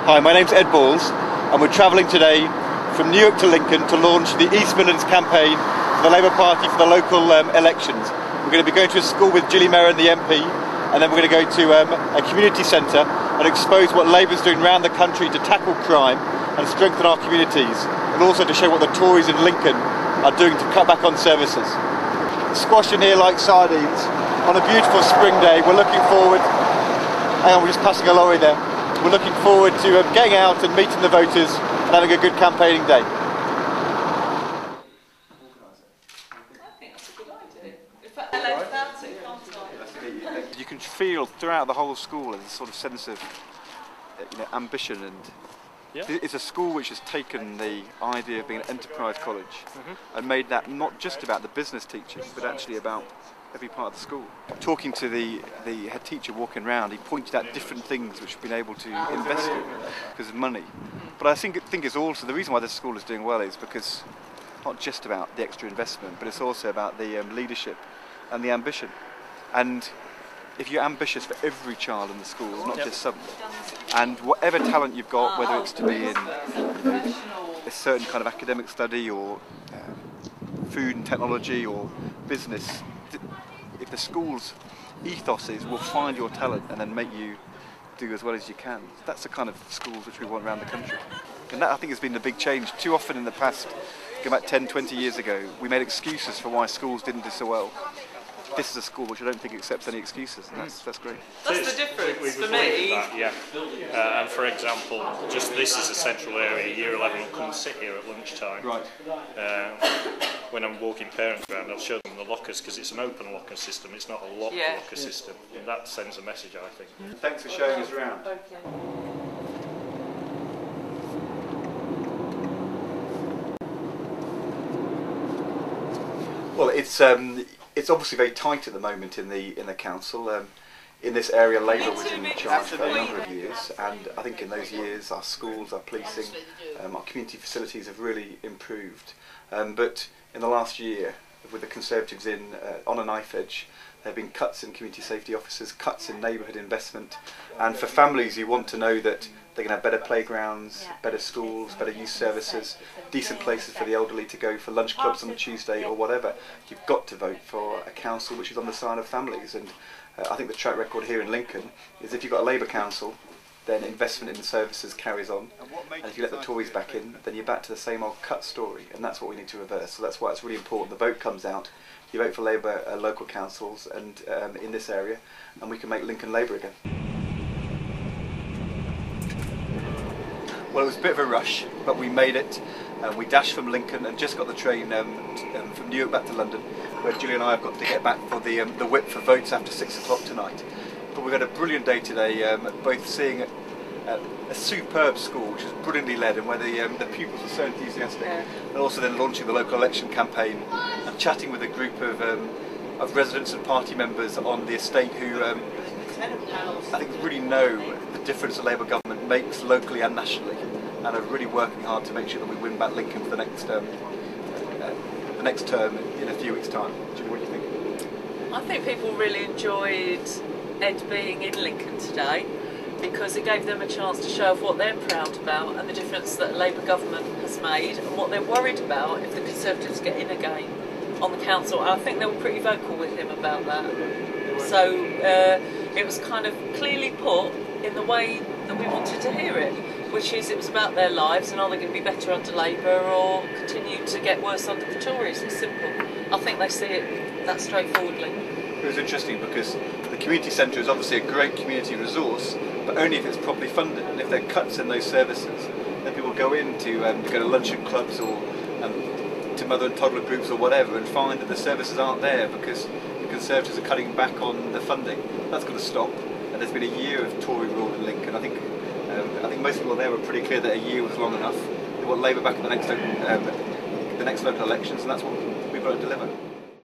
Hi, my name's Ed Balls, and we're travelling today from New York to Lincoln to launch the East Midlands campaign for the Labour Party for the local elections. We're going to be going to a school with Julie Merrin, the MP, and then we're going to go to a community centre and expose what Labour's doing around the country to tackle crime and strengthen our communities, and also to show what the Tories in Lincoln are doing to cut back on services. Squashing here like sardines on a beautiful spring day. We're looking forward, hang on, we're just passing a lorry there. We're looking forward to getting out and meeting the voters and having a good campaigning day. You can feel throughout the whole school a sort of sense of ambition, and it's a school which has taken the idea of being an enterprise college and made that not just about the business teaching, but actually about every part of the school. Talking to the head teacher walking around, he pointed out different things which we've been able to invest in because of money. But I think it's also, the reason why this school is doing well is because not just about the extra investment, but it's also about the leadership and the ambition. And if you're ambitious for every child in the school, not just some, and whatever talent you've got, whether it's to be in a certain kind of academic study or food and technology or business, if the school's ethos is, we'll find your talent and then make you do as well as you can. That's the kind of schools which we want around the country. And that, I think, has been the big change. Too often in the past, go back 10, 20 years ago, we made excuses for why schools didn't do so well. This is a school which I don't think accepts any excuses, and that's great. That's the difference for me. And for example, just this is a central area. Year 11 will come and sit here at lunchtime. Right. When I'm walking parents around, I'll show them the lockers because it's an open locker system. It's not a locked locker system, and that sends a message, I think. Thanks for showing us around. Well, it's obviously very tight at the moment in the council. In this area, Labour was in charge for a number of years, and I think in those years our schools, our policing, our community facilities have really improved. But in the last year, with the Conservatives on a knife edge, there have been cuts in community safety officers, cuts in neighbourhood investment, and for families you want to know that they're going to have better playgrounds, better schools, better youth services, decent places for the elderly to go for lunch clubs on a Tuesday or whatever. You've got to vote for a council which is on the side of families, and I think the track record here in Lincoln is if you've got a Labour council, then investment in services carries on, and if you let the Tories back in, then you're back to the same old cut story, and that's what we need to reverse. So that's why it's really important the vote comes out, you vote for Labour local councils and in this area, and we can make Lincoln Labour again. Well, it was a bit of a rush, but we made it. We dashed from Lincoln and just got the train from New York back to London, where Julie and I have got to get back for the whip for votes after 6 o'clock tonight. But we've had a brilliant day today, both seeing a superb school which is brilliantly led and where the pupils are so enthusiastic, and also then launching the local election campaign and chatting with a group of residents and party members on the estate who I think really know the difference the Labour government makes locally and nationally, and are really working hard to make sure that we win back Lincoln for the next term in a few weeks' time. Julie, what do you think? I think people really enjoyed Ed being in Lincoln today because it gave them a chance to show off what they're proud about and the difference that a Labour government has made and what they're worried about if the Conservatives get in again on the council. I think they were pretty vocal with him about that. So it was kind of clearly put in the way that we wanted to hear it, which is it was about their lives and are they going to be better under Labour or continue to get worse under the Tories. It's simple. I think they see it that straightforwardly. It was interesting because the community centre is obviously a great community resource, but only if it's properly funded, and if there are cuts in those services, then people go in to go to luncheon clubs or to mother and toddler groups or whatever, and find that the services aren't there because the Conservatives are cutting back on the funding. That's got to stop, and there's been a year of Tory rule in Lincoln. I think most people there were pretty clear that a year was long enough. They want Labour back in the next local elections, and that's what we've got to deliver.